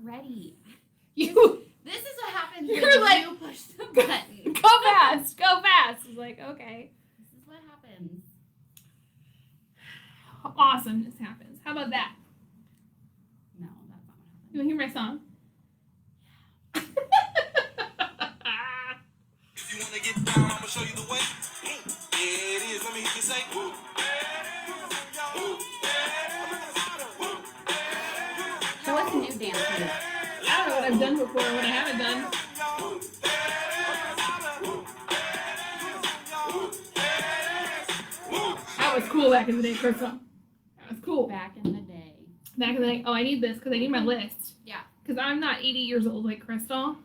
ready. You This is what happens You're when like, you push the button. go fast. Go fast. It's like, okay. This is what happens. Awesomeness happens. How about that? No, that's not what happens. You want to hear my song? If you wanna get down, I'ma show you the way. Yeah, it is. Let me hear you say. So what's a new dance move? I don't know what I've done before and what I haven't done. That was cool back in the day, Crystal. That was cool. Back in the day. Back in the day. Oh, I need this because I need my list. Yeah. Because I'm not 80 years old like Crystal.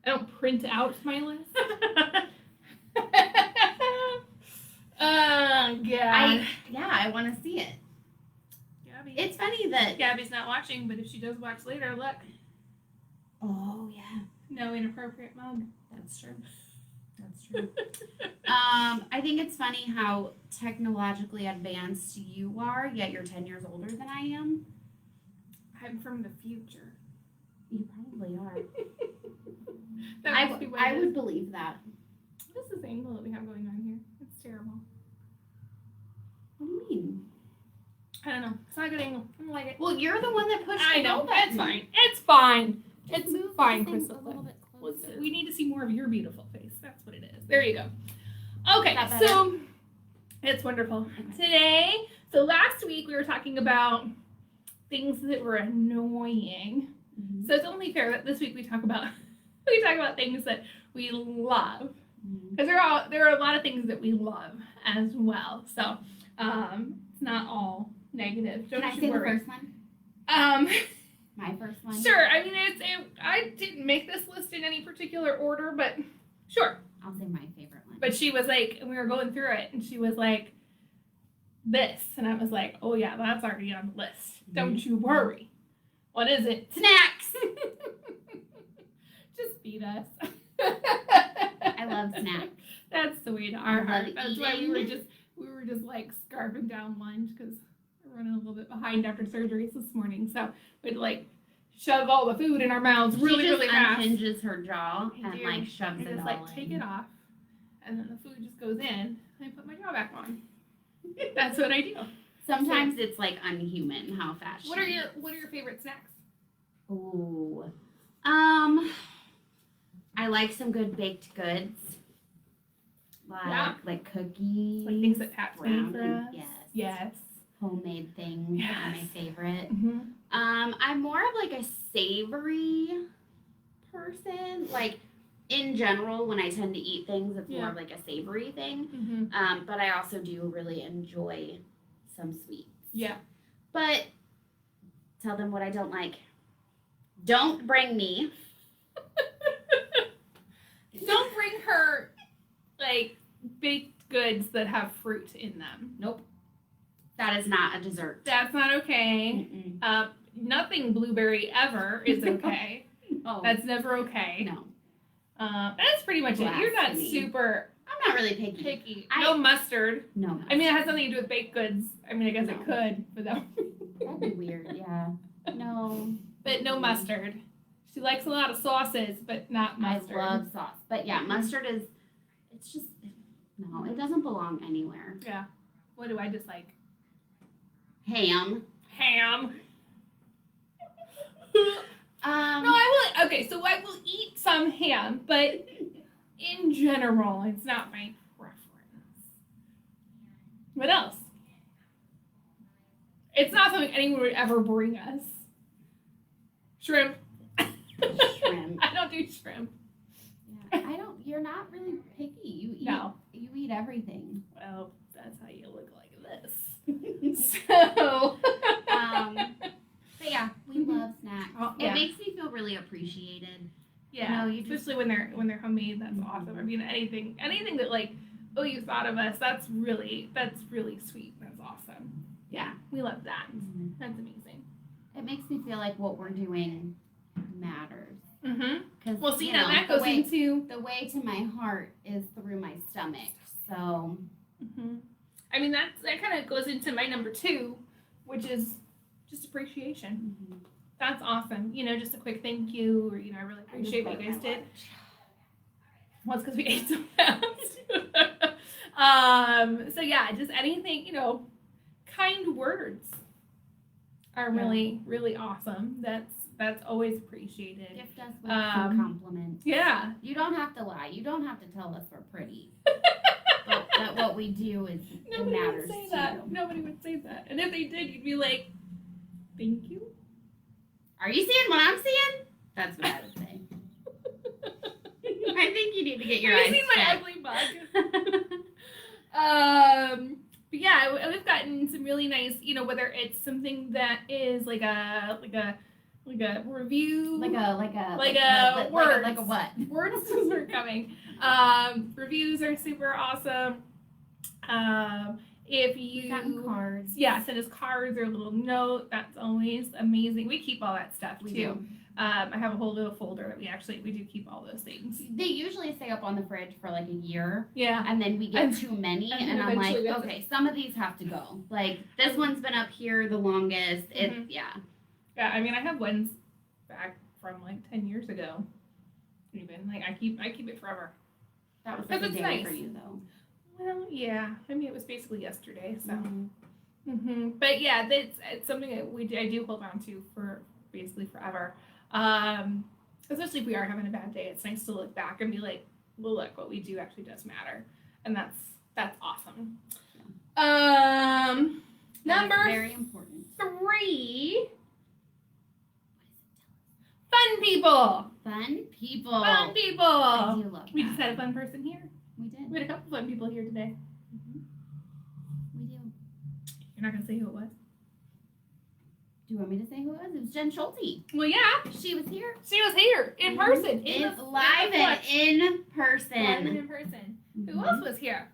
I don't print out my list. Oh, God. I want to see it. Gabby. It's funny that. Gabby's not watching, but if she does watch later, look. Oh yeah, No inappropriate mug. that's true. That's true. I think it's funny how technologically advanced you are, yet you're 10 years older than I am. I'm from the future. You probably are. That must be what I it is. would believe that. What is this angle that we have going on here? It's terrible. What do you mean? I don't know. It's not a good angle. I don't like it. Well, you're the one that pushed I the know. go button. It's fine. It's fine. Just It's move fine, this thing Crystal. a little bit closer. We need to see more of your beautiful face. That's what it is. There you go. Okay, Is that better? so it's wonderful. Today, so last week we were talking about things that were annoying. Mhm. So it's only fair that this week we talk about things that we love. Mhm. Because there are a lot of things that we love as well. So it's not all negative. Don't Can I you say worry. the first one? My first one? Sure. I mean, I didn't make this list in any particular order, but sure. I'll say my favorite one. But she was like, and we were going through it, and she was like, this. And I was like, oh yeah, that's already on the list. Don't you worry. What is it? Snacks! Just feed us. I love snacks. That's the way to our I heart. love That's why we eating. were just like scarfing down lunch because we're running a little bit behind after surgeries this morning. So we'd like shove all the food in our mouths really, she just really fast. unhinges her jaw I and do. like shoves I it just all like take in. it off, and then the food just goes in. And I put my jaw back on. That's what I do. Sometimes it's like unhuman how fast. What she are your eats. favorite snacks? Ooh. I like some good baked goods. Yeah. Like cookies. Like things that Pat's made for brownies. us. Yes. Yes. Homemade things are my Yes. favorite. Mm-hmm. I'm more of like a savory person. Like in general, when I tend to eat things, it's more Yeah. of like a savory thing. Mm-hmm. But I also do really enjoy some sweets. Yeah. But tell them what I don't like. Don't bring me. Don't bring her like baked goods that have fruit in them. Nope. That is not a dessert. That's not okay. Mm-mm. Nothing blueberry ever is okay. Oh, That's never okay. no. That's pretty much it. You're not Blasphemy. super I'm not really picky. picky. I- No mustard. No. I mean, it has nothing to do with baked goods. I mean, I guess No. it could, but no. That'd be weird. Yeah. No. But no mustard. She likes a lot of sauces, but not mustard. I love sauce. But yeah, mustard is, it's just, no, it doesn't belong anywhere. Yeah. What do I dislike? Ham. Ham. No, Um, I will. Okay, so I will eat some ham, but in general, it's not my preference. What else? It's not something anyone would ever bring us. Shrimp. Shrimp. I don't do shrimp. Yeah, I don't, you're not really picky. No. You eat everything. Well, that's how you look like this. So. But yeah, we love snacks. Oh, It yeah. makes me feel really appreciated. Yeah, No, you just- especially when they're homemade. That's Mhm. awesome. I mean, anything that like, oh, you thought of us. That's really sweet. That's awesome. Yeah, we love that. That's amazing. It makes me feel like what we're doing matters. Mm-hmm. Cause, Well, see, you now know, that the goes way, into. the way to my heart is through my stomach. So Mhm. I mean, that kind of goes into my number 2, which is just appreciation. that's awesome. You know, just a quick thank you, or I really appreciate what you guys did. Well, it's because we ate so fast. So yeah, just anything, kind words are really, really awesome. That's always appreciated. Gift us with some compliments. Yeah. You don't have to lie. You don't have to tell us we're pretty. But that what we do is it matters would say to that. you. Nobody would say that. And if they did, you'd be like, thank you. Are you seeing what I'm seeing? That's what I would say. I think you need to get your Have eyes you seen my checked. ugly bug? But yeah, we've gotten some really nice, whether it's something that is like a review, like a words. what? Words are coming. Reviews are super awesome. If We've gotten you cards. send us cards or a little note, that's always amazing. We keep all that stuff We too. do. I have a whole little folder that we do keep all those things. They usually stay up on the fridge for like a year, Yeah. and then we get And- too many, and and I'm like, eventually that's okay, some of these have to go. Like this one's been up here the longest. Mhm. Yeah. Yeah, I mean, I have ones back from like 10 years ago. Even like I keep it forever. That was like a Because day it's nice. for you though. Well, yeah. I mean, it was basically yesterday. So, Mhm. but yeah, it's something that I do hold on to for basically forever. Especially if we are having a bad day, it's nice to look back and be like, well, look, what we do actually does matter, and that's awesome. That is Number very important. 3. Fun people. Fun people. Fun people. I do love We that. just had a fun person here. We did. We had a couple fun people here today. We do. You're not gonna say who it was? Do you want me to say who it was? It was Jen Schulte. Well, yeah, She was here. she was here in person, In the live the and flesh. in Live and person. in person. Who Mhm. else was here?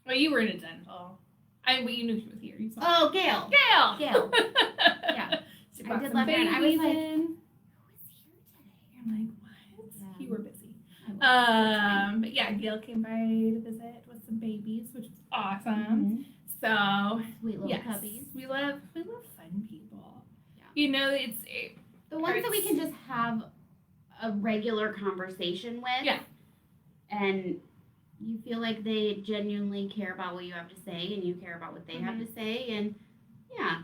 Well, you were in a dental. But you knew she was here. You saw. Oh, Gail. Gail. Gail. Yeah. She I brought did some love her, and I was babies like, in. Who was here today? I'm like, what? Yeah. You were busy. I But yeah, Gail came by to visit with some babies, which was awesome. Mhm. So Sweet little yes, puppies. we love fun people. Yeah. It's The ones that we can just have a regular conversation with. Yeah. And you feel like they genuinely care about what you have to say, and you care about what they have to say, and yeah,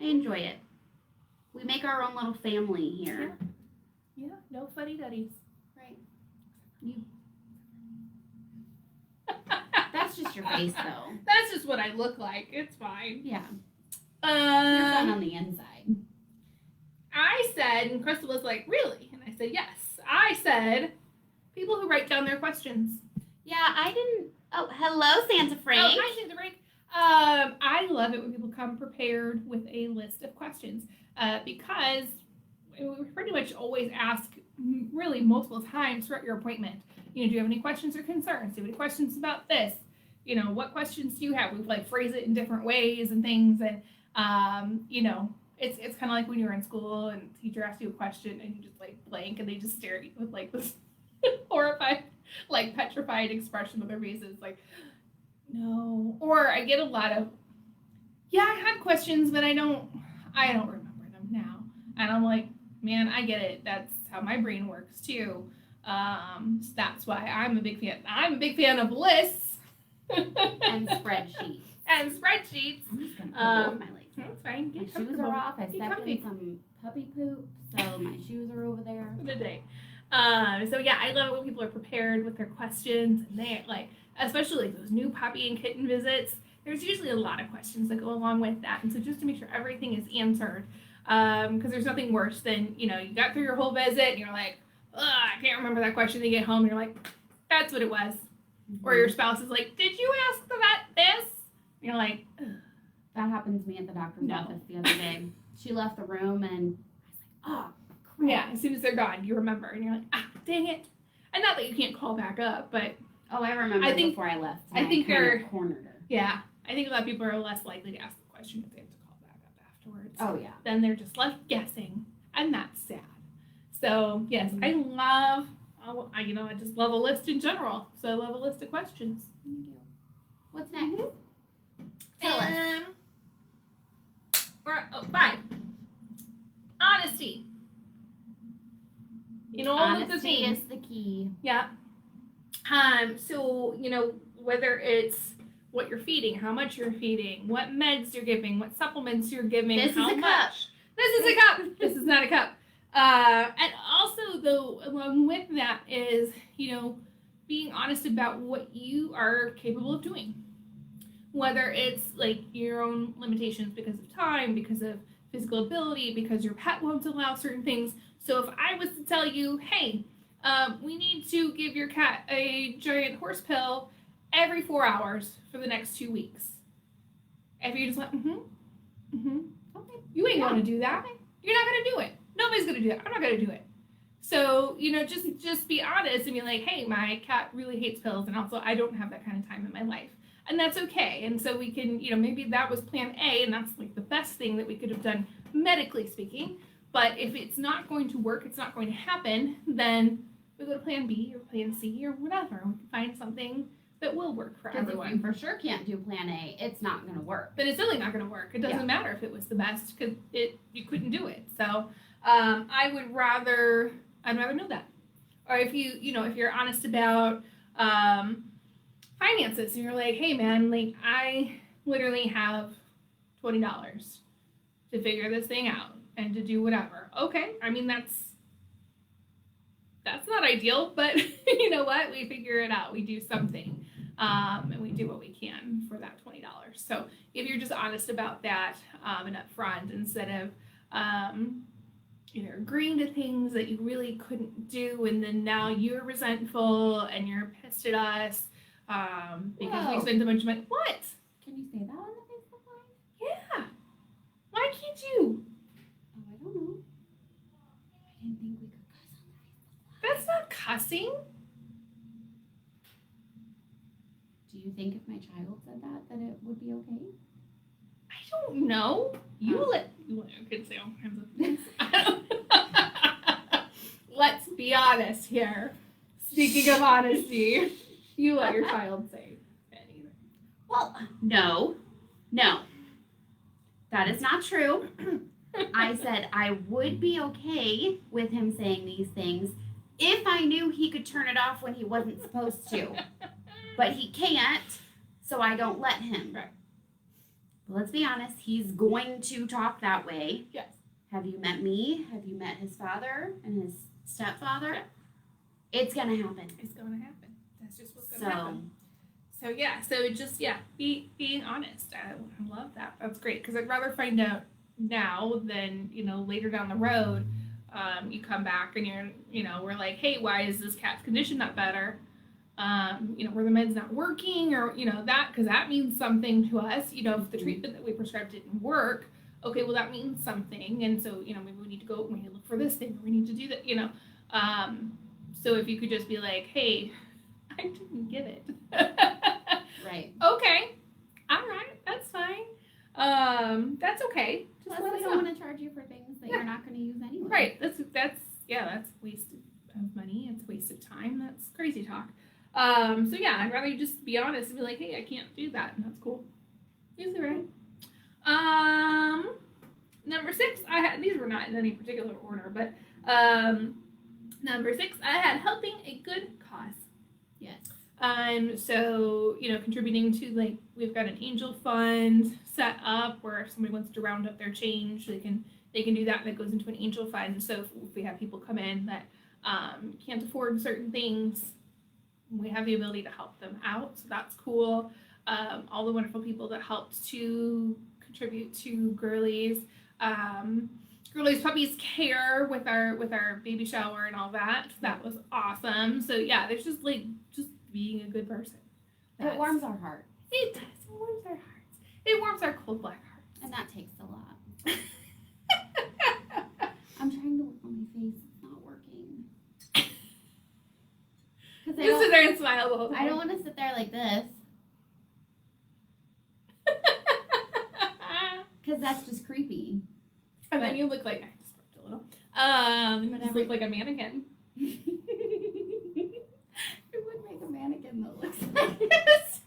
I enjoy it. We make our own little family here. yeah, no fuddy duddies. Right. That's just your face, though. That's just what I look like. It's fine. Yeah. You're fun Um, on the inside. I said, and Crystal was like, really? And I said, yes. I said, people who write down their questions. Yeah, I didn't. Oh, hello, Santa Frank. Oh, hi, Santa Frank. I love it when people come prepared with a list of questions because we pretty much always ask really multiple times throughout your appointment. Do you have any questions or concerns? Do you have any questions about this? What questions do you have? We phrase it in different ways and things, and it's kind of like when you're in school and the teacher asks you a question and you just blank and they just stare at you with this horrified, petrified expression on their faces, no. Or I get a lot of, yeah, I had questions, but I don't remember them now. And I'm like, man, I get it. That's how my brain works too. So that's why I'm a big fan. I'm a big fan of lists And spreadsheets. and spreadsheets. I'm just gonna put both my legs. That's fine. My Get shoes comfortable are off. I Get stepped comfy. in some puppy poop, so my shoes are over there. for the day. So yeah, I love it when people are prepared with their questions, and they especially those new puppy and kitten visits. There's usually a lot of questions that go along with that, and so just to make sure everything is answered, because there's nothing worse than you got through your whole visit and you're like, ugh, I can't remember that question. You get home and you're like, that's what it was, or your spouse is like, did you ask the vet this? And you're like, ugh. That happened to me at the doctor's No. office the other day. She left the room, and I was like, oh, crap. Yeah, as soon as they're gone, you remember, and you're like, ah, dang it. And not that you can't call back up, but Oh, I remember I think- before I left. I and think kind of they're- cornered her. yeah, I think a lot of people are less likely to ask the question if they have to call back up afterwards. Oh, yeah. Then they're just left guessing, and that's sad. So yes, I love, I just love a list in general. So I love a list of questions. What's next? Tell us. 5. Honesty. In all of the Honesty things. is the key. Yeah. So, whether it's what you're feeding, how much you're feeding, what meds you're giving, what supplements you're giving, This is how a much. cup. This is a cup. This is not a cup. And also, though, along with that is, being honest about what you are capable of doing. Whether it's like your own limitations because of time, because of physical ability, because your pet won't allow certain things. So if I was to tell you, hey, we need to give your cat a giant horse pill every 4 hours for the next 2 weeks. If you just went, okay, you ain't gonna do that. Okay. You're not gonna do it. Nobody's gonna do it. I'm not gonna do it. So, just be honest and be like, hey, my cat really hates pills, and also I don't have that kind of time in my life. And that's okay. And so we can, maybe that was plan A, and that's like the best thing that we could have done medically speaking. But if it's not going to work, it's not going to happen, then we go to plan B or plan C or whatever. We can find something that will work for Because if everyone. you for sure can't do plan A, it's not going to work. But it's really not going to work. It doesn't Yeah. matter if it was the best because you couldn't do it. So I'd rather know that. Or if if you're honest about finances and you're like, hey man, like I literally have $20 to figure this thing out and to do whatever. Okay, I mean that's not ideal, but you know what? We figure it out. We do something. And we do what we can for that $20. So if you're just honest about that and upfront, instead of agreeing to things that you really couldn't do, and then now you're resentful and you're pissed at us because we Whoa. spent a bunch of money. What? Can you say that on the Facebook Live? Yeah. Why can't you? Oh, I don't know. I didn't think we could cuss on the Facebook Live. That's not cussing. Do you think if my child said that it would be okay? I don't know. You could say all kinds of things. Let's be honest here. Speaking of honesty, you let your child say anything. Well, no. That is not true. I said I would be okay with him saying these things if I knew he could turn it off when he wasn't supposed to. But he can't, so I don't let him. Right. But let's be honest, he's going to talk that way. Yes. Have you met me? Have you met his father and his stepfather? Yeah. It's going to happen. It's going to happen. That's just what's going So, to happen. So just being honest. I love that. That's great because I'd rather find out now than later down the road. You come back and we're like, hey, why is this cat's condition not better? Were the meds not working or that, because that means something to us. If the treatment that we prescribed didn't work, okay, well that means something, and so maybe we need to go and we need to look for this thing, or we need to do that. So if you could just be like, hey, I didn't get it. right. Okay, all right, that's fine. That's okay. Just Plus, let we us don't know. want to charge you for things that you're not going to use anyway. Right. That's waste of money. It's a waste of time. That's crazy talk. So yeah, I'd rather you just be honest and be like, hey, I can't do that, and that's cool. Usually right. Number 6, these were not in any particular order, but number 6, I had helping a good cause. Yes. So contributing to, we've got an angel fund set up where if somebody wants to round up their change, they can do that, and it goes into an angel fund. So if we have people come in that can't afford certain things, we have the ability to help them out, so that's cool. All the wonderful people that helped to contribute to Girlies Puppies Care with our baby shower and all that. That was awesome. So yeah, there's just being a good person. It warms our heart. It does. It warms our hearts. It warms our cold black hearts. And that takes a lot. I'm trying to work on my face. It's not working. Because Just sit there and smile the whole time. I don't want to sit there like this. Because that's just creepy. And then you look like, I just burped a little. You just look like a mannequin. It would make a mannequin that looks like this.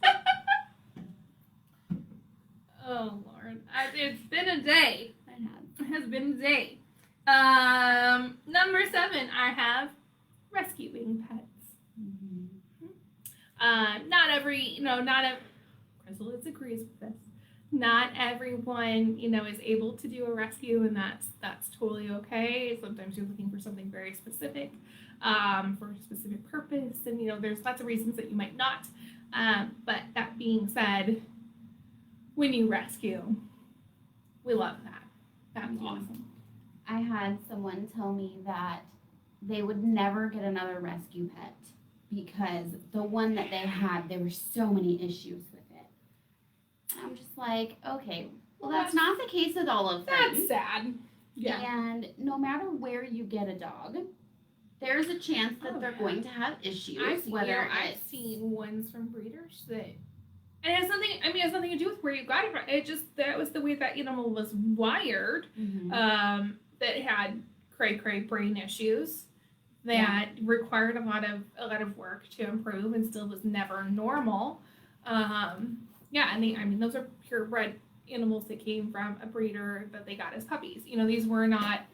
Oh Lord, It's been a day. It has. It has been a day. Number 7, I have rescuing pets. Not every, Crystal agrees with this. Not everyone, is able to do a rescue, and that's totally okay. Sometimes you're looking for something very specific, for a specific purpose, and there's lots of reasons that you might not. But that being said, when you rescue, we love that. That's awesome. I had someone tell me that they would never get another rescue pet because the one that they had, there were so many issues with it. And I'm just like, okay, well, that's not the case with all of them. That's sad. Yeah. And no matter where you get a dog, there's a chance that they're going to have issues. I've seen ones from breeders that, and it has nothing to do with where you got it from. That was the way that animal was wired. Mhm. That had cray brain issues that required a lot of work to improve and still was never normal. And those are purebred animals that came from a breeder that they got as puppies. These were not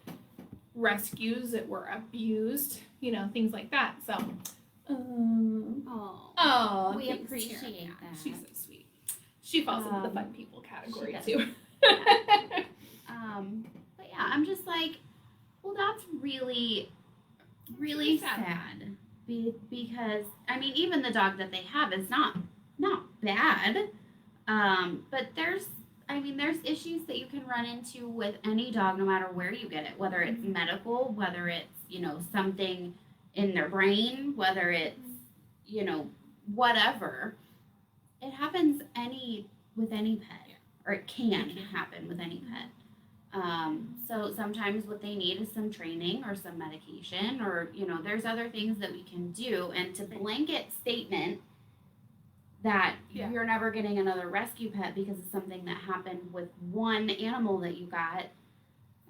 rescues that were abused, things like that. So, We thanks, appreciate Tara. that. She's so sweet. She falls into the fun people category does. too. But yeah, I'm just like, well, that's really, really sad. Because even the dog that they have is not bad. But there's issues that you can run into with any dog, no matter where you get it, whether it's medical, whether it's, something in their brain, whether it's, whatever. It happens with any pet, or it can happen with any pet. So sometimes what they need is some training or some medication, or, there's other things that we can do. And to blanket statement that you're never getting another rescue pet because of something that happened with one animal that you got,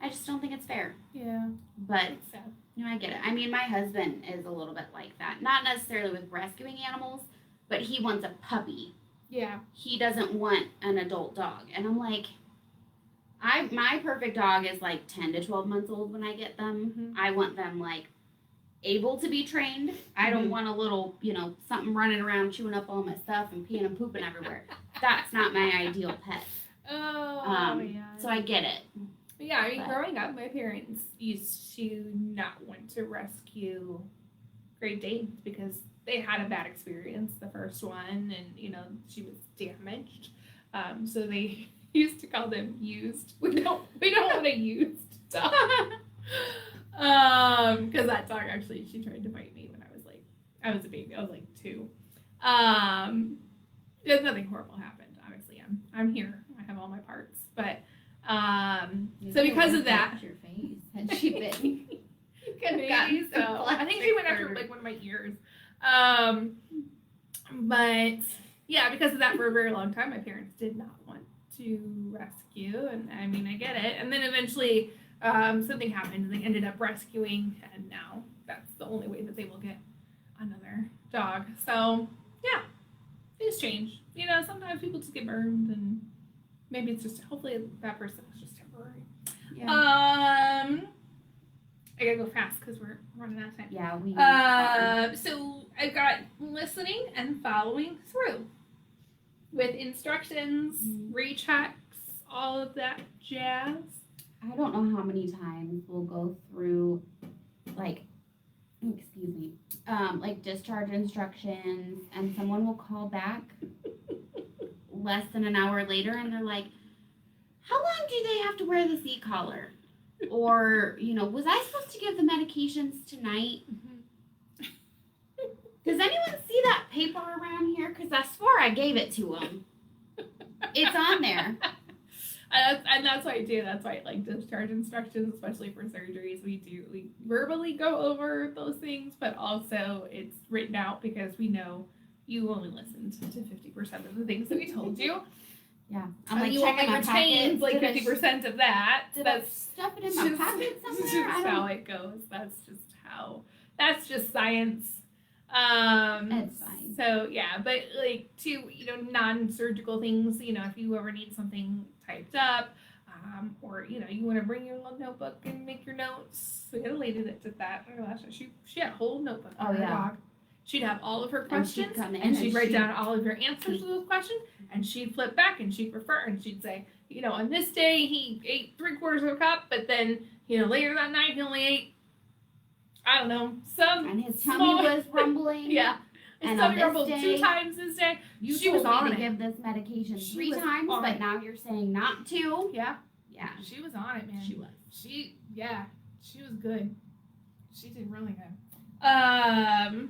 I just don't think it's fair. Yeah. But, It's sad. I get it. My husband is a little bit like that. Not necessarily with rescuing animals, but he wants a puppy. Yeah. He doesn't want an adult dog. And I'm like, my perfect dog is like 10 to 12 months old when I get them. Mhm. I want them like able to be trained. I don't want a little, something running around chewing up all my stuff and peeing and pooping everywhere. That's not my ideal pet. So I get it. Yeah, growing up, my parents used to not want to rescue Great Danes because they had a bad experience the first one, and she was damaged. So they used to call them used. We don't want a used dog. Because that dog she tried to bite me when I was a baby. I was like 2. There's nothing horrible happened. Obviously, I'm here. I have all my parts, but so because of that, Your face. Had she been? You could have gotten so. some I think she went after plastic one of my ears. But yeah, because of that, for a very long time, my parents did not want to rescue, and I get it. And then eventually, something happened, and they ended up rescuing, and now that's the only way that they will get another dog. So yeah, things change. Sometimes people just get burned, and maybe it's just, hopefully that person is just temporary. Yeah. I gotta go fast because we're running out of time. Yeah, we. So I got listening and following through with instructions, rechecks, all of that jazz. I don't know how many times we'll go through, like discharge instructions, and someone will call back less than an hour later, and they're like, "How long do they have to wear the seat collar?" Or, was I supposed to give the medications tonight? Does anyone see that paper around here? Because I swore I gave it to them. It's on there. And that's why I do. That's why I like discharge instructions, especially for surgeries. We verbally go over those things, but also it's written out because we know you only listened to 50% of the things that we told you. Yeah. I'm like you checking only my retained pockets. like 50% of that. Did I That's stuff it in my pocket somewhere? just how it goes. That's just science. It's fine. So yeah, but like to non-surgical things, if you ever need something typed up, Or you want to bring your little notebook and make your notes. We had a lady that did that. Oh my gosh, she had a whole notebook for Oh, her yeah. dog. She'd have all of her And she'd questions, come in and she'd and write she'd- down all of her answers to those questions, and she'd flip back and she'd refer and she'd say, on this day he ate 3/4 of a cup, but then later that night he only ate, I don't know, some And his tummy small- was rumbling. yeah. His And on tummy this rumbled day, 2 times this day. You She was told me on to it. give this medication She 3 was times, on but it. now you're saying not to. Yeah, Yeah, she was on it, man. she was. She was good. She did really good.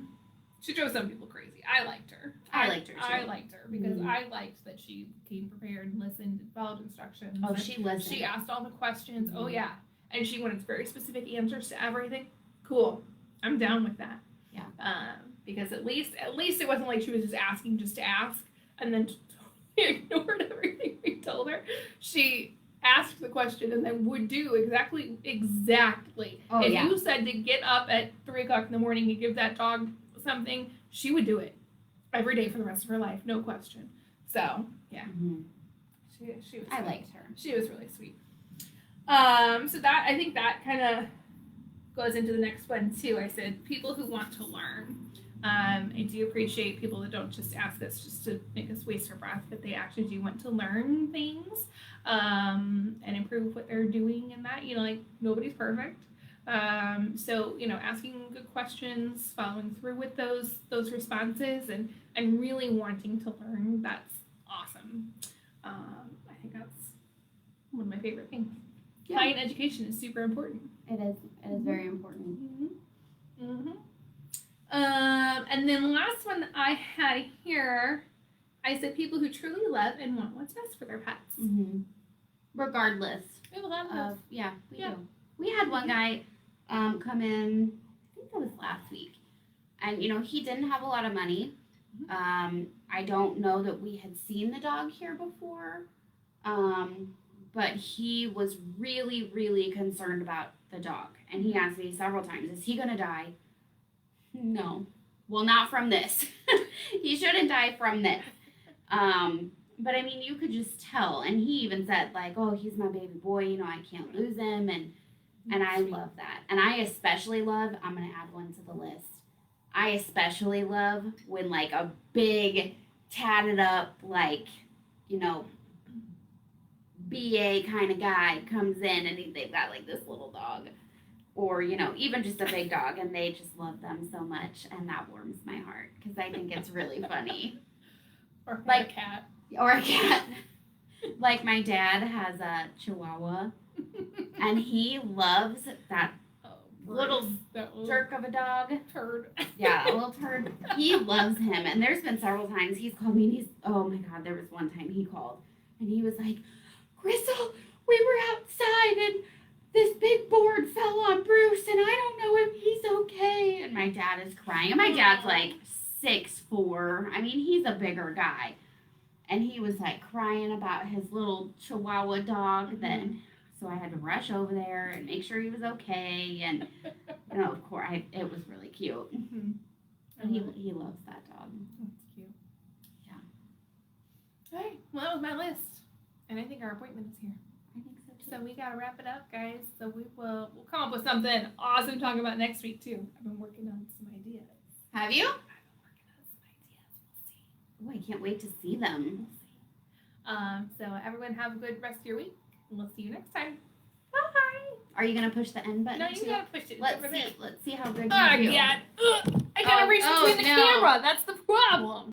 She drove some people crazy. I liked her. I liked her, too. I liked her because Mhm. I liked that she came prepared, listened, followed instructions. Oh, and she listened. she asked all the questions. Oh Mhm. yeah, and she wanted very specific answers to everything. Cool. I'm down with that. Yeah. Because at least it wasn't like she was just asking just to ask and then ignored everything we told her. She asked the question and then would do exactly. Oh, If yeah. you said to get up at 3:00 in the morning and give that dog something, she would do it every day for the rest of her life, no question. So yeah, Mhm. she was. I sweet. liked her. She was really sweet. So that I think that kind of goes into the next one too. I said people who want to learn. I do appreciate people that don't just ask us just to make us waste our breath, but they actually do want to learn things and improve what they're doing in that. Like nobody's perfect. So asking good questions, following through with those responses, and really wanting to learn. That's awesome. I think that's one of my favorite things. Yeah. Client education is super important. It is. It is very important. And then the last one that I had here, I said people who truly love and want what's best for their pets. Mm-hmm. Regardless We have a lot of those. of, yeah, we Yeah. do. We had one guy come in, I think that was last week, and he didn't have a lot of money. I don't know that we had seen the dog here before, but he was really, really concerned about the dog, and he asked me several times, "Is he gonna die?" No, well, not from this. He shouldn't die from this. But I mean, you could just tell, and he even said like, "Oh, he's my baby boy. I can't lose him," and I love that. And I especially love, I'm going to add one to the list. I especially love when like a big tatted up, like, BA kind of guy comes in and they've got like this little dog, or, even just a big dog, and they just love them so much. And that warms my heart because I think it's really funny. Or like- a cat. Or a cat. Like my dad has a Chihuahua, and he loves that Oh, little Bruce, that little jerk of a dog. turd. Yeah, a little turd. He loves him, and there's been several times he's called me, and oh my God, there was one time he called, and he was like, "Crystal, we were outside, and this big board fell on Bruce, and I don't know if he's okay." And my dad is crying, and my dad's like 6'4". I mean, he's a bigger guy. And he was like crying about his little Chihuahua dog so I had to rush over there and make sure he was okay. And, of course, it was really cute. Mm-hmm. And he loves that dog. That's cute. Yeah. All right. Well, that was my list, and I think our appointment is here. I think so too. So we gotta wrap it up, guys. So we'll come up with something awesome to talk about next week too. I've been working on some ideas. Have you? I've been working on some ideas. We'll see. Oh, I can't wait to see them. We'll see. So everyone have a good rest of your week, and we'll see you next time. Bye. Are you going to push the end button No, you too? gotta push it. Let's over there. see. Let's see how good Oh, you do. God. Ugh. I gotta Oh, reach oh, between the no. camera. That's the problem.